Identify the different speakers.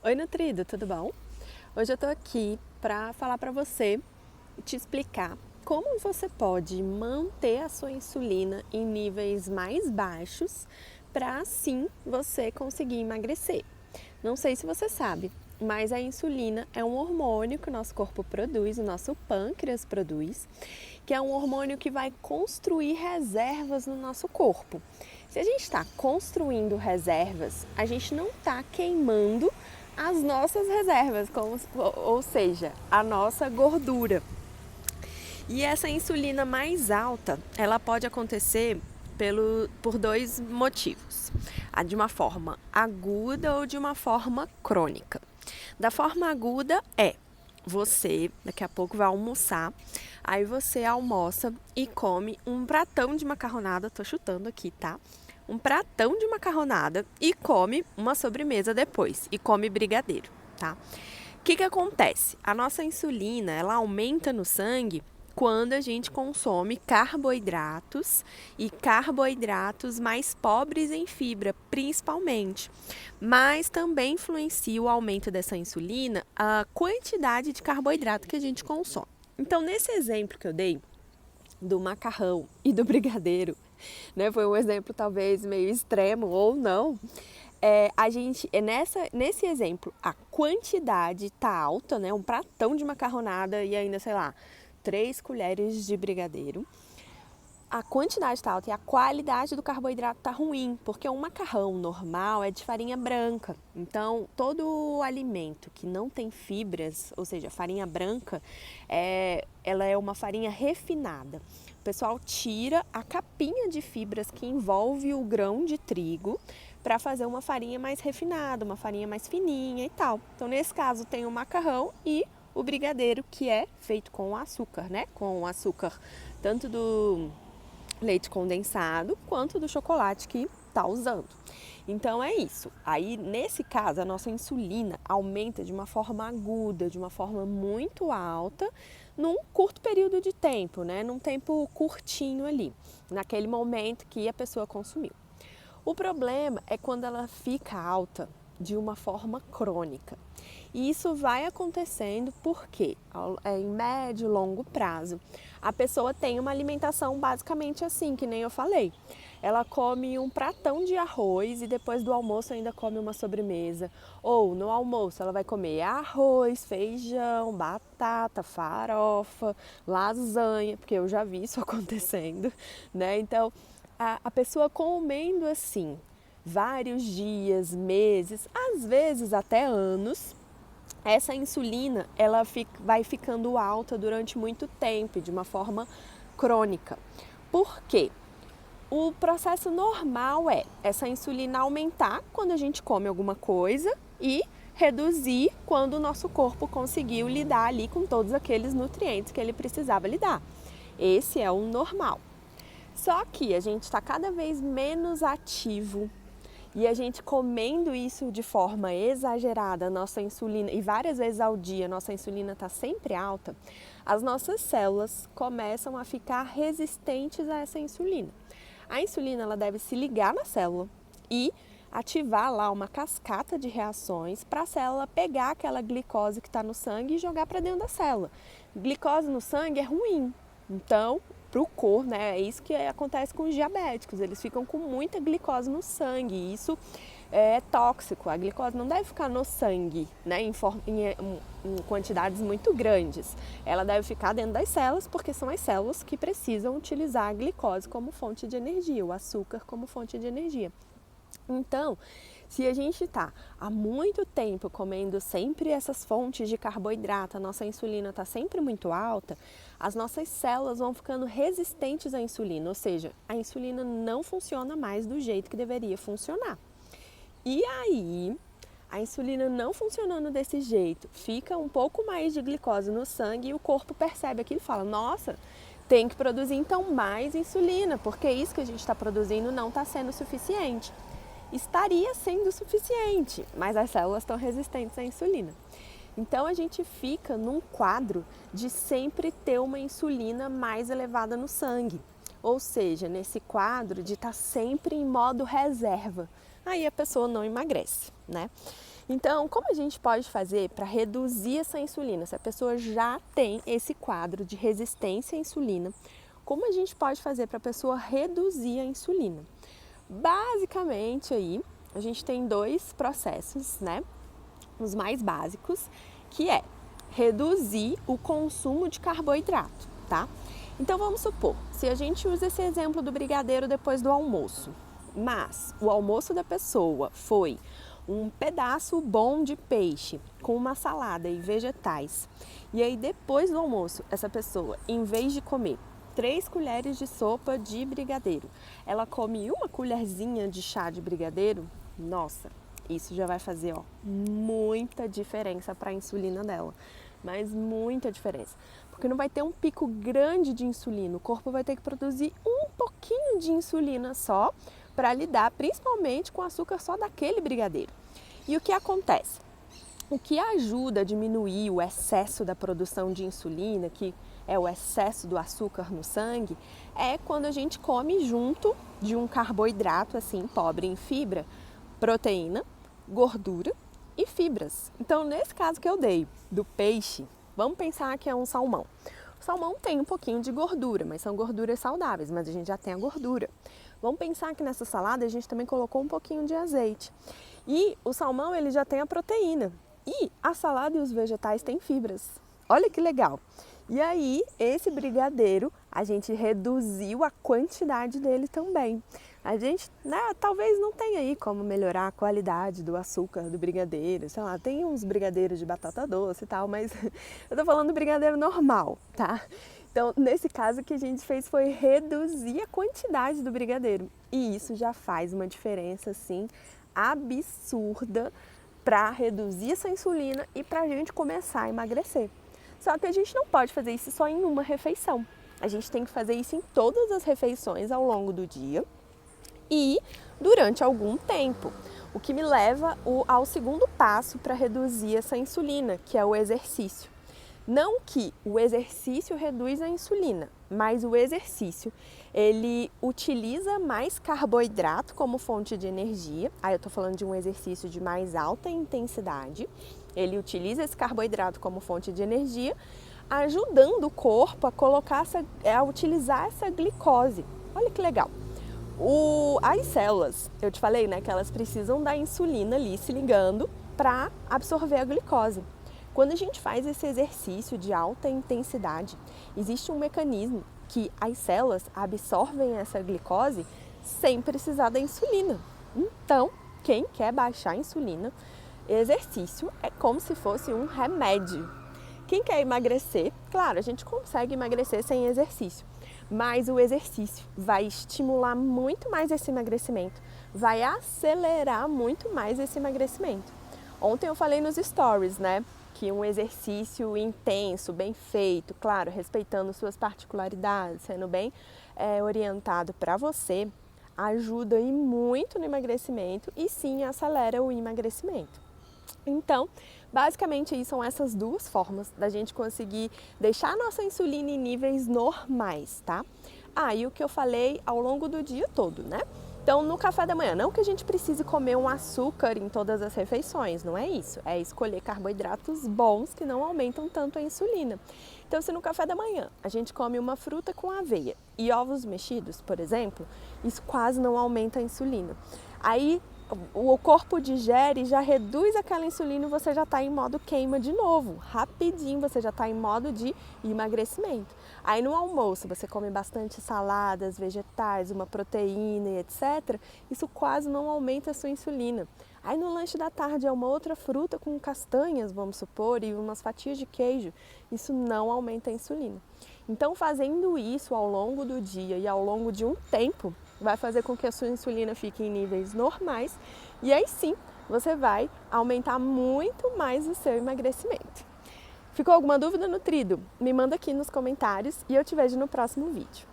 Speaker 1: Oi, nutrido, tudo bom? Hoje eu tô aqui para falar para você, te explicar como você pode manter a sua insulina em níveis mais baixos para assim você conseguir emagrecer. Não sei se você sabe, mas a insulina é um hormônio que o nosso corpo produz, o nosso pâncreas produz, que é um hormônio que vai construir reservas no nosso corpo. Se a gente está construindo reservas, a gente não está queimando as nossas reservas, ou seja, a nossa gordura. E essa insulina mais alta, ela pode acontecer por dois motivos. De uma forma aguda ou de uma forma crônica. Da forma aguda você daqui a pouco vai almoçar, aí você almoça e come um pratão de macarronada, tô chutando aqui, tá? Um pratão de macarronada e come uma sobremesa depois, e come brigadeiro, tá? O que acontece? A nossa insulina, ela aumenta no sangue quando a gente consome carboidratos e carboidratos mais pobres em fibra, principalmente. Mas também influencia o aumento dessa insulina a quantidade de carboidrato que a gente consome. Então, nesse exemplo que eu dei do macarrão e do brigadeiro, né, foi um exemplo talvez meio extremo ou não. Nesse exemplo, a quantidade tá alta, né? Um pratão de macarronada e ainda, sei lá, 3 colheres de brigadeiro. A quantidade está alta e a qualidade do carboidrato está ruim, porque um macarrão normal é de farinha branca. Então, todo o alimento que não tem fibras, ou seja, farinha branca, ela é uma farinha refinada. O pessoal tira a capinha de fibras que envolve o grão de trigo para fazer uma farinha mais refinada, uma farinha mais fininha e tal. Então, nesse caso, tem o macarrão e o brigadeiro, que é feito com açúcar, né? Com açúcar tanto do leite condensado quanto do chocolate que está usando. Então é isso. Aí nesse caso a nossa insulina aumenta de uma forma aguda, de uma forma muito alta, num curto período de tempo, né? Num tempo curtinho ali, naquele momento que a pessoa consumiu. O problema é quando ela fica alta de uma forma crônica. E isso vai acontecendo porque, em médio e longo prazo, a pessoa tem uma alimentação basicamente assim, que nem eu falei. Ela come um pratão de arroz e depois do almoço ainda come uma sobremesa. Ou no almoço ela vai comer arroz, feijão, batata, farofa, lasanha, porque eu já vi isso acontecendo, né? Então, a pessoa comendo assim vários dias, meses, às vezes até anos, essa insulina vai ficando alta durante muito tempo, de uma forma crônica. Por quê? O processo normal é essa insulina aumentar quando a gente come alguma coisa e reduzir quando o nosso corpo conseguiu lidar ali com todos aqueles nutrientes que ele precisava lidar. Esse é o normal. Só que a gente está cada vez menos ativo e a gente comendo isso de forma exagerada, nossa insulina, e várias vezes ao dia, nossa insulina está sempre alta, as nossas células começam a ficar resistentes a essa insulina. A insulina ela deve se ligar na célula e ativar lá uma cascata de reações para a célula pegar aquela glicose que está no sangue e jogar para dentro da célula. Glicose no sangue é ruim, então para o corpo, né? É isso que acontece com os diabéticos, eles ficam com muita glicose no sangue e isso é tóxico. A glicose não deve ficar no sangue, né? Em quantidades muito grandes. Ela deve ficar dentro das células, porque são as células que precisam utilizar a glicose como fonte de energia, o açúcar como fonte de energia. Então, se a gente está há muito tempo comendo sempre essas fontes de carboidrato, a nossa insulina está sempre muito alta, as nossas células vão ficando resistentes à insulina, ou seja, a insulina não funciona mais do jeito que deveria funcionar. E aí, a insulina não funcionando desse jeito, fica um pouco mais de glicose no sangue e o corpo percebe aquilo e fala, nossa, tem que produzir então mais insulina, porque isso que a gente está produzindo não está sendo suficiente. Estaria sendo suficiente, mas as células estão resistentes à insulina. Então a gente fica num quadro de sempre ter uma insulina mais elevada no sangue, ou seja, nesse quadro de estar sempre em modo reserva. Aí a pessoa não emagrece, né? Então, como a gente pode fazer para reduzir essa insulina? Se a pessoa já tem esse quadro de resistência à insulina, como a gente pode fazer para a pessoa reduzir a insulina? Basicamente aí, a gente tem dois processos, né? Os mais básicos, que é reduzir o consumo de carboidrato, tá? Então vamos supor, se a gente usa esse exemplo do brigadeiro depois do almoço, mas o almoço da pessoa foi um pedaço bom de peixe com uma salada e vegetais, e aí depois do almoço essa pessoa, em vez de comer 3 colheres de sopa de brigadeiro, ela come uma colherzinha de chá de brigadeiro, nossa, isso já vai fazer muita diferença para a insulina dela, mas muita diferença. Porque não vai ter um pico grande de insulina, o corpo vai ter que produzir um pouquinho de insulina só para lidar principalmente com o açúcar só daquele brigadeiro. E o que acontece? O que ajuda a diminuir o excesso da produção de insulina, que é o excesso do açúcar no sangue, é quando a gente come junto de um carboidrato assim pobre em fibra, proteína, gordura e fibras. Então, nesse caso que eu dei do peixe, vamos pensar que é um salmão. O salmão tem um pouquinho de gordura, mas são gorduras saudáveis, mas a gente já tem a gordura. Vamos pensar que nessa salada a gente também colocou um pouquinho de azeite. E o salmão, ele já tem a proteína. E a salada e os vegetais têm fibras. Olha que legal! E aí, esse brigadeiro, a gente reduziu a quantidade dele também. A gente, talvez não tenha aí como melhorar a qualidade do açúcar do brigadeiro, sei lá, tem uns brigadeiros de batata doce e tal, mas eu tô falando do brigadeiro normal, tá? Então, nesse caso, o que a gente fez foi reduzir a quantidade do brigadeiro. E isso já faz uma diferença, assim, absurda para reduzir essa insulina e para a gente começar a emagrecer. Só que a gente não pode fazer isso só em uma refeição. A gente tem que fazer isso em todas as refeições ao longo do dia e durante algum tempo. O que me leva ao segundo passo para reduzir essa insulina, que é o exercício. Não que o exercício reduz a insulina, mas o exercício, ele utiliza mais carboidrato como fonte de energia. Aí eu tô falando de um exercício de mais alta intensidade. Ele utiliza esse carboidrato como fonte de energia, ajudando o corpo a utilizar essa glicose. Olha que legal! As células, eu te falei, né, que elas precisam da insulina ali se ligando para absorver a glicose. Quando a gente faz esse exercício de alta intensidade, existe um mecanismo que as células absorvem essa glicose sem precisar da insulina. Então, quem quer baixar a insulina, exercício é como se fosse um remédio. Quem quer emagrecer, claro, a gente consegue emagrecer sem exercício, mas o exercício vai estimular muito mais esse emagrecimento, vai acelerar muito mais esse emagrecimento. Ontem eu falei nos stories, né, que um exercício intenso, bem feito, claro, respeitando suas particularidades, sendo bem orientado para você, ajuda e muito no emagrecimento e sim acelera o emagrecimento. Então, basicamente são essas duas formas da gente conseguir deixar a nossa insulina em níveis normais, tá? E o que eu falei ao longo do dia todo, né? Então, no café da manhã, não que a gente precise comer um açúcar em todas as refeições, não é isso. É escolher carboidratos bons que não aumentam tanto a insulina. Então, se no café da manhã a gente come uma fruta com aveia e ovos mexidos, por exemplo, isso quase não aumenta a insulina. Aí, o corpo digere, já reduz aquela insulina e você já está em modo queima de novo. Rapidinho você já está em modo de emagrecimento. Aí no almoço você come bastante saladas, vegetais, uma proteína e etc. Isso quase não aumenta a sua insulina. Aí no lanche da tarde é uma outra fruta com castanhas, vamos supor, e umas fatias de queijo. Isso não aumenta a insulina. Então fazendo isso ao longo do dia e ao longo de um tempo, vai fazer com que a sua insulina fique em níveis normais e aí sim você vai aumentar muito mais o seu emagrecimento. Ficou alguma dúvida, nutrido? Me manda aqui nos comentários e eu te vejo no próximo vídeo.